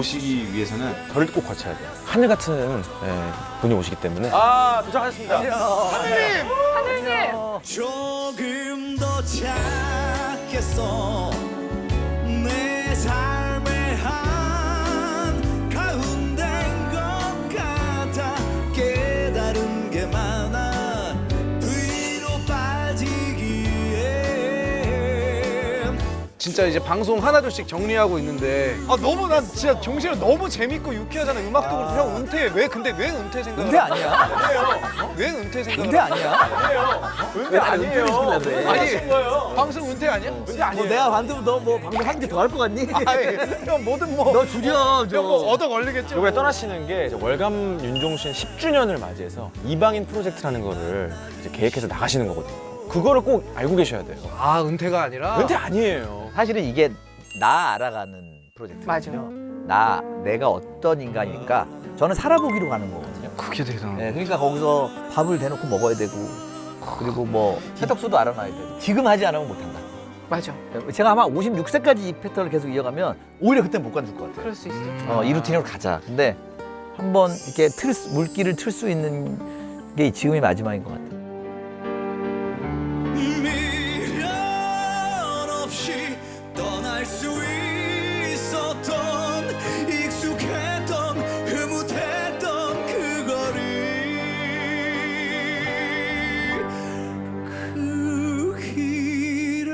모시기 위해서는 저를 꼭 거쳐야 돼요. 하늘 같은 분이 오시기 때문에. 아, 도착하셨습니다. 하늘님! 조금 더 작겠어 내 삶의 한 가운데인 것 같아 깨달은 게 많아 뒤로 빠지기에 진짜 이제 방송 하나둘씩 정리하고 있는데 너무 난 진짜 정신을 너무 재밌고 유쾌하잖아. 음악도 그렇고 형 은퇴 왜 은퇴 생각을 은퇴 아니야? 왜 은퇴 생각을 은퇴 아니야? 은퇴 아니에요. 아니 방송 은퇴 아니야? 은퇴 아니에요. 내가 반대로 너뭐 방송 한 개 더 할 것 같니? 아니, 형 뭐든 뭐 너 줄여 좀. 뭐 얻어 걸리겠죠. 이번에 떠나시는 게 이제 월감 윤종신 10주년을 맞이해서 이방인 프로젝트라는 거를 이제 계획해서 나가시는 거거든요. 그거를 꼭 알고 계셔야 돼요. 아 은퇴가 아니라 은퇴 아니에요. 사실은 이게 나 알아가는 프로젝트거든요. 내가 어떤 인간일까? 저는 살아보기로 가는 거거든요. 그게 대단하다. 네, 그러니까 거기서 밥을 대놓고 먹어야 되고 그리고 뭐 세탁소도 알아놔야 되고 지금 하지 않으면 못한다. 맞아. 제가 아마 56세까지 이 패턴을 계속 이어가면 오히려 그때 못 간줄 것 같아요. 그럴 수 있어. 이 루틴으로 가자. 근데 한번 이렇게 물길을 틀 수 있는 게 지금이 마지막인 것 같아요. 미련 없이 떠날 수 있었던 익숙했던 흐뭇했던 그 거리 그 길에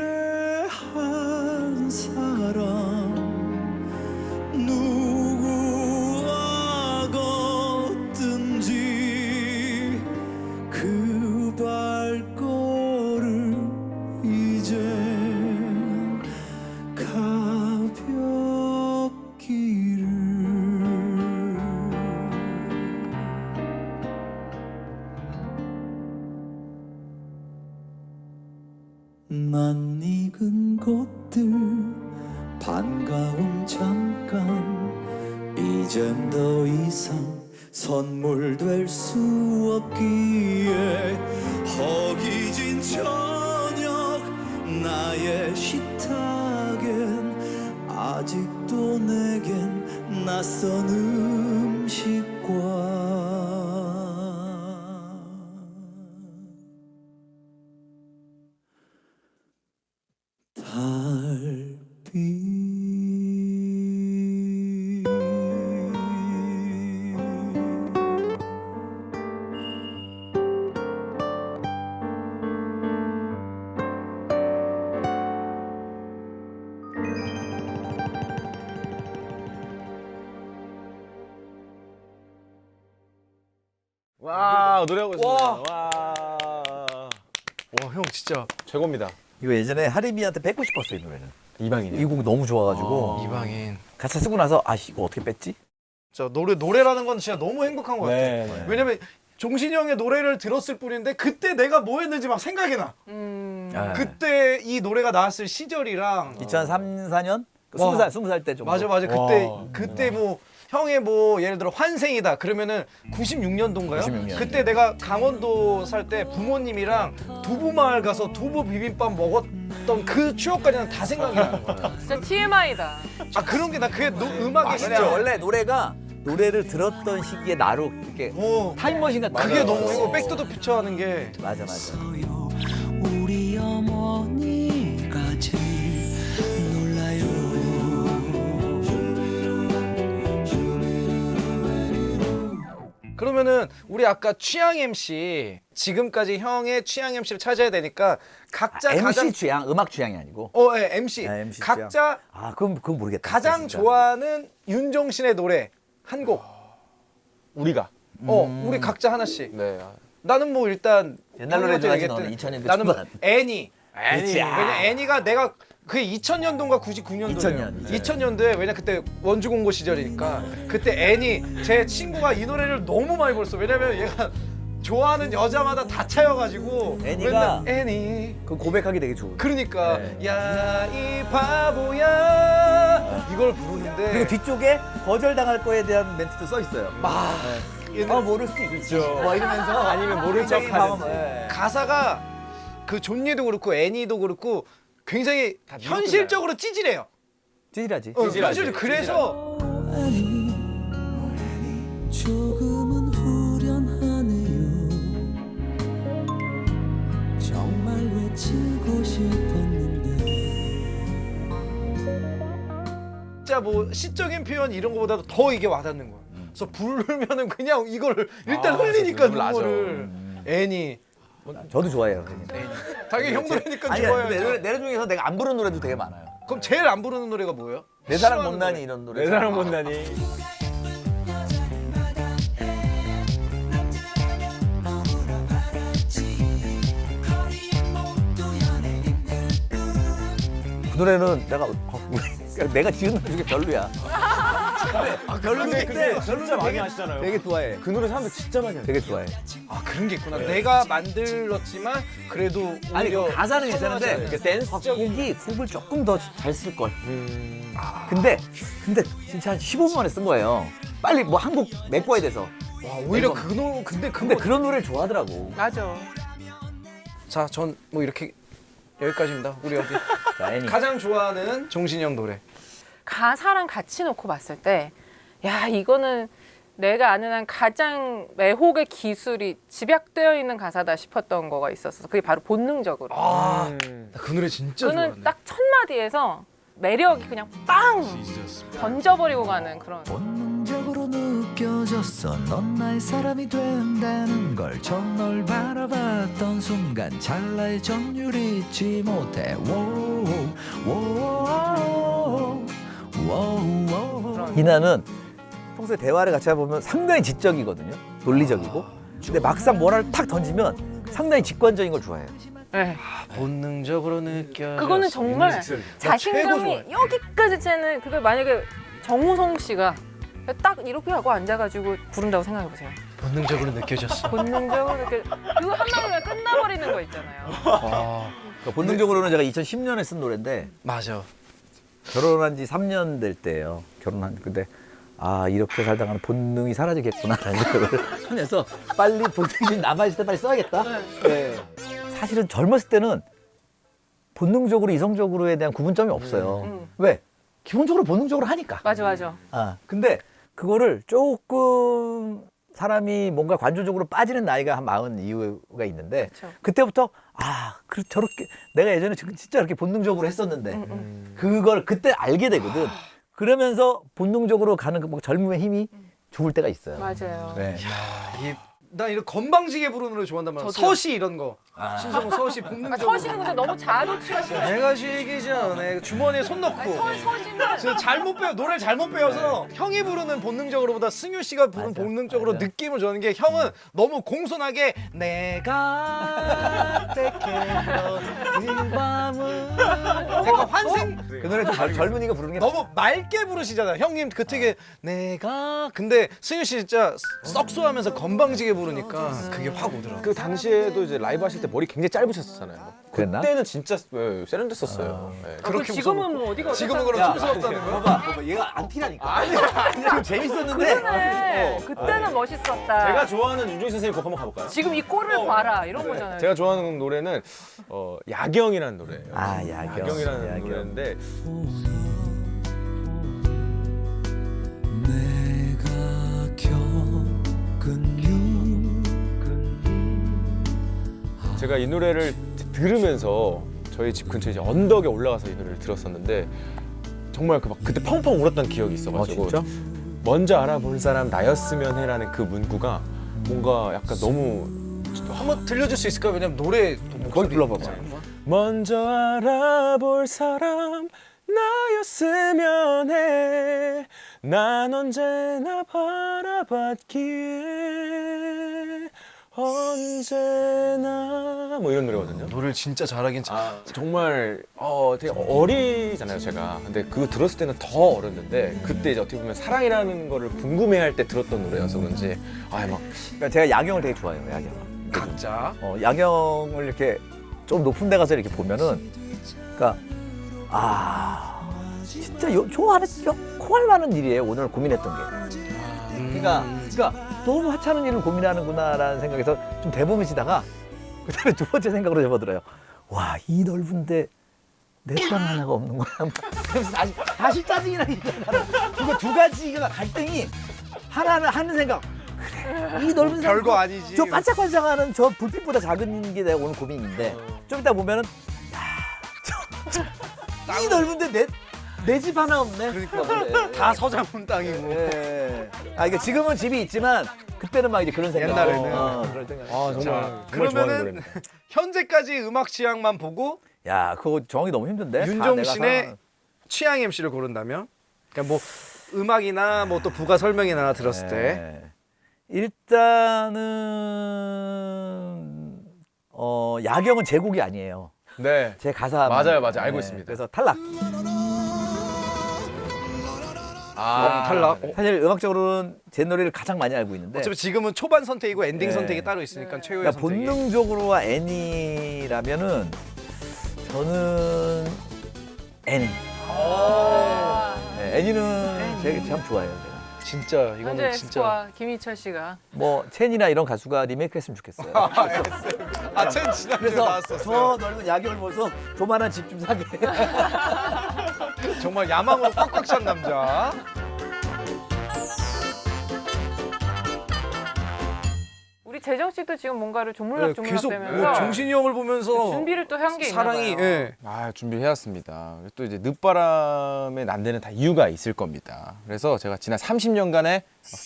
한 사람 누구와 걷든지 그 발걸음 이제 가볍기를 낯익은 곳들 반가움 잠깐 이젠 더 이상 선물 될 수 없기에 허기진 저녁 나의 식탁엔 아직도 내겐 낯선 음식과 와, 노래하고 있습니다. 와. 와 형 진짜 최고입니다. 이거 예전에 하림이한테 뺏고 싶었어요, 이 노래는. 이방인이요. 이 곡 너무 좋아가지고 이방인. 가사 쓰고 나서 이거 어떻게 뺐지? 진짜 노래라는 건 진짜 너무 행복한 것 같아. 네. 왜냐면 종신이 형의 노래를 들었을 뿐인데 그때 내가 뭐 했는지 막 생각이 나. 아, 그때 이 노래가 나왔을 시절이랑 2003, 4년? 와. 20살 때 정도. 맞아 그때 뭐 형의 뭐 예를 들어 환생이다 그러면은 96년도인가요? 96년. 그때 내가 강원도 살 때 부모님이랑 두부마을 가서 두부 비빔밥 먹었던 그 추억까지는 다 생각이 나는 거야. 진짜 TMI다. 아 그런 게 나 그게 음악의 근데 시절. 원래 노래를 들었던 시기에 나로 이렇게 어, 타임머신 같은 그게 거. 너무 이거 백투더 퓨처 하는 게 맞아. 우리 어머니가 제일 놀라요 그러면은 우리 아까 취향 MC 지금까지 형의 취향 MC를 찾아야 되니까 각자 MC 가장 취향, 음악 취향이 아니고. 예, MC MC 각자 그건 모르겠다. 가장 진짜. 좋아하는 윤종신의 노래 한 곡. 우리가. 우리 각자 하나씩. 네. 나는 뭐 일단 옛날 노래 형님한테 좋아하지, 얘기했더니 너는 2000년대 나는 뭐 초반. 애니. 그치. 왜냐 애니가 내가 그게 2000년도인가 99년도예요. 2000년. 2000년도에 왜냐 그때 원주 공고 시절이니까 그때 애니 제 친구가 이 노래를 너무 많이 불렀어. 왜냐면 얘가 좋아하는 여자마다 다 차여가지고 애니가 맨날 애니 그 고백하기 되게 좋은. 그러니까 네. 야 이 바보야 이걸 부르는데 그리고 뒤쪽에 거절당할 거에 대한 멘트도 써 있어요. 모를 수 있죠. 뭐 이러면서 아니면 모를 척 굉장히 하는. 마음, 예. 가사가 그 존니도 그렇고 애니도 그렇고 굉장히 현실적으로 찌질해요. 찌질하지. 현실 그래서 뭐하니 조금은 후련하네요 정말 외치고 싶었는데 진짜 뭐 시적인 표현 이런 거보다도 더 이게 와닿는 거야. 그래서 부르면은 그냥 이거를 일단 흘리니까 눈물 나죠. 눈물을. 애니 저도 좋아해요. 당연히 형 노래니까 아니, 좋아요. 노래 중에서 내가 안 부르는 노래도 되게 많아요. 그럼 제일 안 부르는 노래가 뭐예요? 내 사랑 싫어하는 못나니 노래. 이런 노래. 내 사랑 못나니. 그 노래는 내가 지은 노래 중에 별로야. 별로인데 근데 진짜 많이 하시잖아요. 되게 좋아해. 그 노래 사람들 진짜 많이 하죠. 되게 좋아해. 아 그런 게 있구나. 내가 만들었지만 그래도 아니 그 오히려 가사는 괜찮은데 선호하잖아요. 그 댄스적인 곡을 조금 더 잘 쓸 걸. 근데 진짜 한 15분 만에 쓴 거예요. 빨리 뭐 한 곡 메꿔야 돼서. 와 오히려 그 노래 근데 근데 그런 노래를 좋아하더라고. 맞아. 자, 전 뭐 이렇게 여기까지입니다. 우리 어디 자, 애니. 가장 좋아하는 종신이 형 노래. 가사랑 같이 놓고 봤을 때, 야 이거는 내가 아는 한 가장 매혹의 기술이 집약되어 있는 가사다 싶었던 거가 있었어. 그게 바로 본능적으로. 아, 그 노래 진짜 그는 좋아하네. 딱 첫 마디에서 매력이 그냥 빵 던져버리고 가는 그런. 본능적으로 느껴졌어 넌 나의 사람이 된다는 걸 전 널 바라봤던 순간 찰나의 전율 잊지 못해 이나는 평소에 대화를 같이 해보면 상당히 지적이거든요. 논리적이고. 근데 막상 뭐라를 탁 던지면 상당히 직관적인 걸 좋아해요. 네. 본능적으로 느껴. 그거는 정말 최고 자신감이 좋아해. 여기까지 채는 그걸 만약에 정우성 씨가 딱 이렇게 하고 앉아가지고 부른다고 생각해 보세요. 본능적으로 느껴졌어. 본능적으로 이렇게 그거 한마디로 끝나버리는 거 있잖아요. 아, 그러니까 본능적으로는 제가 2010년에 쓴 노래인데 맞아. 결혼한 지 3년 될 때예요. 근데 아 이렇게 살다가는 본능이 사라지겠구나라는 생각을 하면서 빨리 본능이 남아있을 때 빨리 써야겠다. 네. 사실은 젊었을 때는 본능적으로 이성적으로에 대한 구분점이 없어요. 왜? 기본적으로 본능적으로 하니까. 맞아 맞아. 아 근데 그거를 조금 사람이 뭔가 관조적으로 빠지는 나이가 한 40 이후가 있는데 그쵸. 그때부터 저렇게 내가 예전에 진짜 이렇게 본능적으로 했었는데 그걸 그때 알게 되거든. 그러면서 본능적으로 가는 그 뭐 젊음의 힘이 죽을 때가 있어요. 맞아요. 네. 나 이런 건방지게 부르는 노래 좋아한단 말이야. 저도요. 서시 이런 거. 신성은 서시 본능적으로. 서시는 근데 너무 자도치가 심해. 내가 쉬기 전에 주머니에 손 넣고. 서시는 저 잘못 배워 노래를 잘못 배워서 형이 부르는 본능적으로보다 승유 씨가 부르는 맞아, 본능적으로 맞아. 느낌을 주는 게 형은 너무 공손하게 내가 택했던 이 밤은 약간 환생 그 노래 좀 젊은이가 부르는 게 너무 맑게 부르시잖아요. 형님 그 되게 내가 근데 승유 씨 진짜 썩소하면서 건방지게 부르니까 그게 확 오더라고. 그 당시에도 이제 라이브 하실 때 머리 굉장히 짧으셨잖아요. 그랬나? 그때는 진짜 세련됐었어요. 네. 그렇게 지금은 뭐 어디가 지금은 어떡하- 그럼 촌스럽다는 거야? 봐봐 얘가 안 티라니까. 아니야 재밌었는데. 그러네. 그때는 멋있었다. 제가 좋아하는 윤종신 선생님 곡 한번 가볼까요? 지금 이 꼴을 봐라 이런 거잖아요. 제가 좋아하는 노래는 야경이라는 노래예요. 아 야경. 야경이라는 야경. 노래인데 내가 겪은 일 제가 이 노래를 들으면서 저희 집 근처에 이제 언덕에 올라가서 이 노래를 들었었는데 정말 그때 펑펑 울었던 기억이 있어가지고 진짜? 먼저 알아본 사람 나였으면 해라는 그 문구가 뭔가 약간 너무 한번 들려줄 수 있을까요? 왜냐면 노래 거기 불러봐봐. 먼저 알아볼 사람 나였으면 해. 난 언제나 바라봤기에 언제나 뭐 이런 노래거든요. 노래를 진짜 잘하긴 정말 되게 어리잖아요 제가. 근데 그거 들었을 때는 더 어렸는데 그때 이제 어떻게 보면 사랑이라는 거를 궁금해할 때 들었던 노래여서 그런지 그러니까 제가 야경을 되게 좋아해요. 야경. 각자 야경을 이렇게 좀 높은 데 가서 이렇게 보면은 그러니까 진짜 좋아하는 콩알 많은 일이에요. 오늘 고민했던 게. 그러니까 너무 하찮은 일을 고민하는구나라는 생각에서 좀 대범해지다가 그다음에 두 번째 생각으로 접어들어요. 와, 이 넓은데 내 땅 하나가 없는 거야. 그래서 다시 짜증이 나니까 그거 두 가지가 갈등이 하나는 하는 생각. 그래, 이 넓은 산 별거 아니지. 저 반짝반짝하는 저 불빛보다 작은 게 내가 오늘 고민인데 좀 이따 보면은 이 넓은데 내 집 하나 없네. 그러니까 다 서장훈 땅이고. 예. 아 이게 지금은 집이 있지만 그때는 막 이제 그런 생각. 옛날에는. 그럴 생각. 아 정말 자, 정말 좋아하는 그러면은 노래입니다. 현재까지 음악 취향만 보고 야 그거 정하기 너무 힘든데. 윤종신의 취향 MC를 고른다면, 그러니까 뭐 음악이나 뭐 또 부가 설명이나 들었을 때 일단은 야경은 제 곡이 아니에요. 네. 제 가사 맞아요, 맞아요. 알고 있습니다. 그래서 탈락. 탈락. 사실 음악적으로는 제 노래를 가장 많이 알고 있는데. 어차피 지금은 초반 선택이고 엔딩 네. 선택이 따로 있으니까 최후의 그러니까 선택이. 본능적으로와 애니라면은 저는 애니. 네, 애니는 제가 참 좋아해요. 제가. 진짜 현재 이거는 진짜. 에스코와 김희철 씨가 뭐 첸이나 이런 가수가 리메이크했으면 좋겠어요. 첸 지난주에 그래서 나왔었어요. 저 넓은 야경을 보면서 조만한 집 좀 사게. 정말 야망으로 꽉꽉 찬 남자. 우리 재정 씨도 지금 뭔가를 네, 조물락조물락 계속 되면서 뭐 정신이 형을 보면서 준비를 또 한 게 있나 사랑이 봐요. 예. 아 준비해왔습니다. 또 이제 늦바람에 난데는 다 이유가 있을 겁니다. 그래서 제가 지난 30년간의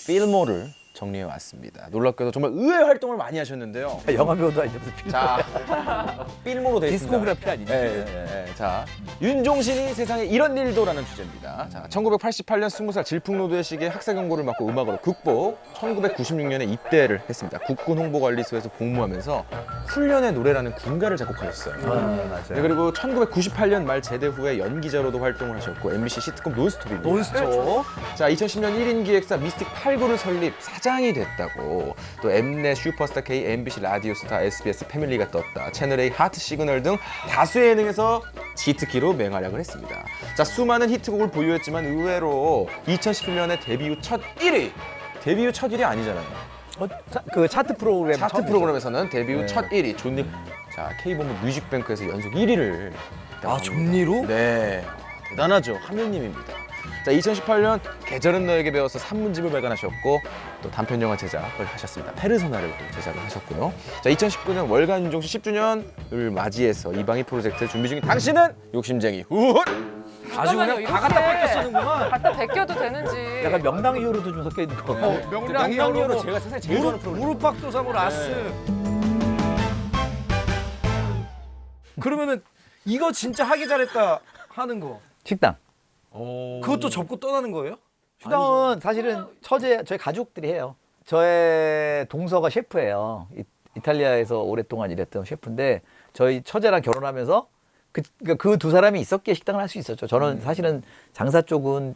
필모를 정리해 왔습니다. 놀랍게도 정말 의외의 활동을 많이 하셨는데요. 영화 배우도 아니면서 필모. 자, 필모로 돼 있습니다. 디스코그래피 아니죠? 네, 네. 자, 윤종신이 세상에 이런 일도라는 주제입니다. 자, 1988년 20살 질풍노도의 시기에 학사 경고를 맞고 음악으로 극복. 1996년에 입대를 했습니다. 국군 홍보관리소에서 복무하면서 훈련의 노래라는 군가를 작곡하셨어요. 맞아요. 네, 그리고 1998년 말 제대 후에 연기자로도 활동을 하셨고 MBC 시트콤 논스톱입니다. 논스톱. 자, 2010년 1인 기획사 미스틱 89를 설립, 사장이 됐다고. 또 엠넷, 슈퍼스타 K, MBC 라디오스타, SBS 패밀리가 떴다. 채널A 하트 시그널 등 다수의 예능에서 지특기로 맹활약을 했습니다. 자, 수많은 히트곡을 보유했지만 의외로 2011년에 데뷔 후 첫 1위. 데뷔 후 첫 1위 아니잖아요. 그 차트 프로그램 차트 처음이죠. 프로그램에서는 데뷔 후 네. 첫 1위. 존립. 자, K본부 뮤직뱅크에서 연속 1위를. 아, 존니로? 네. 대단하죠. 하늘님입니다. 자, 2018년 계절은 너에게 배워서 산문집을 발간하셨고 또 단편 영화 제작을 하셨습니다. 페르소나를 또 제작을 하셨고요. 자, 2019년 월간 윤종신 10주년을 맞이해서 이방희 프로젝트를 준비 중인 당신은 욕심쟁이 훗! 아주 그냥 다 갖다 뺏겨 쓰는구만. 갖다 베껴도 되는지. 약간 명당 히어로도 좀 섞여 있는 거. 명랑이어로 제가 세상에 제일 좋아하는 프로그램. 무릎팍도사고 라스. 그러면은 이거 진짜 하기 잘했다 하는 거. 식당. 그것도 접고 떠나는 거예요? 식당은 사실은 저희 가족들이 해요. 저의 동서가 셰프예요. 이탈리아에서 오랫동안 일했던 셰프인데 저희 처제랑 결혼하면서 그 두 사람이 있었기에 식당을 할 수 있었죠. 저는 사실은 장사 쪽은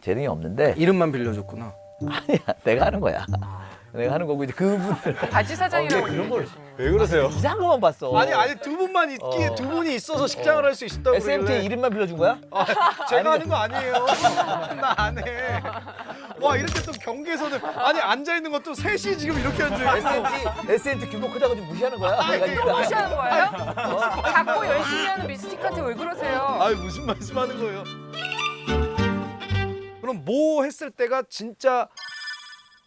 재능이 없는데 이름만 빌려줬구나. 아니야 내가 하는 거야. 내가 하는 거고 이제 그분들 바지 사장이라고 그런 걸 왜 그러세요? 이상한 것만 봤어. 아니 두 분만 있기에 두 분이 있어서 식장을 할 수 있었다고 SMT 그러길래. 이름만 빌려준 거야? 제가 하는 거 아니에요. 나 안 해. 와 이렇게 또 경계선을 아니 앉아 있는 것도 셋이 지금 이렇게 앉아 있어. SMT 규모 크다고 좀 무시하는 거야? 내가 또 무시하는 거예요? 작고 열심히 하는 미스틱한테 왜 그러세요? 아 무슨 말씀하는 거예요? 그럼 뭐 했을 때가 진짜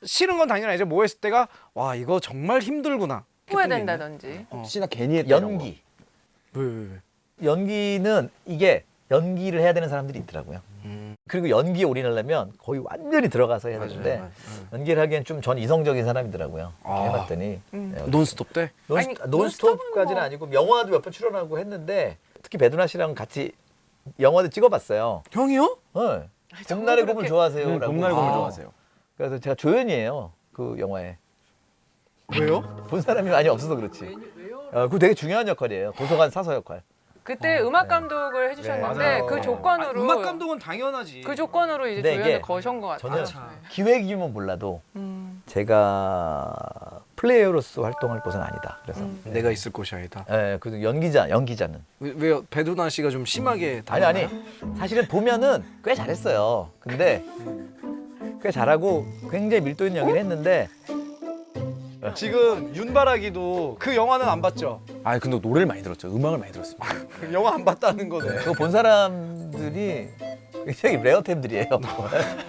싫은 건 당연히 아니죠. 뭐 했을 때가 와 이거 정말 힘들구나. 후회 했던 게 있나요? 된다든지. 혹시나 괜히 했다 연기. 왜? 연기는 이게 연기를 해야 되는 사람들이 있더라고요. 그리고 연기에 올인하려면 거의 완전히 들어가서 해야 되는데 맞아요. 연기를 하기엔 좀 전 이성적인 사람이더라고요. 아. 해봤더니 네, 논스톱 때? 아니, 논스톱까지는 뭐. 아니고 영화도 몇 번 출연하고 했는데 특히 배두나 씨랑 같이 영화도 찍어봤어요. 형이요? 네. 봄날의 곰을 좋아하세요라고. 봄날 곰을 아. 좋아하세요. 그래서 제가 조연이에요. 그 영화에. 왜요? 본 사람이 많이 없어서 그렇지. 그거 되게 중요한 역할이에요. 도서관 사서 역할. 그때 음악 감독을 해주셨는데 맞아요. 그 조건으로 음악 감독은 당연하지. 그 조건으로 이제 근데 조연을 이게 거신 것 같아요. 전혀 기획이면 몰라도 음. 제가 플레이어로서 활동할 곳은 아니다. 그래서 내가 있을 곳이 아니다. 예, 그 연기자는 왜요? 배두나 씨가 좀 심하게 아니 사실은 보면은 꽤 잘했어요. 근데 꽤 잘하고 굉장히 밀도 있는 연기를 했는데 지금 윤바라기도 그 영화는 안 봤죠? 아 근데 노래를 많이 들었죠. 음악을 많이 들었습니다. 그 영화 안 봤다는 거네. 그거 본 사람들이 굉장히 레어템들이에요.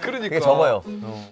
그러니까 그게 적어요. 어.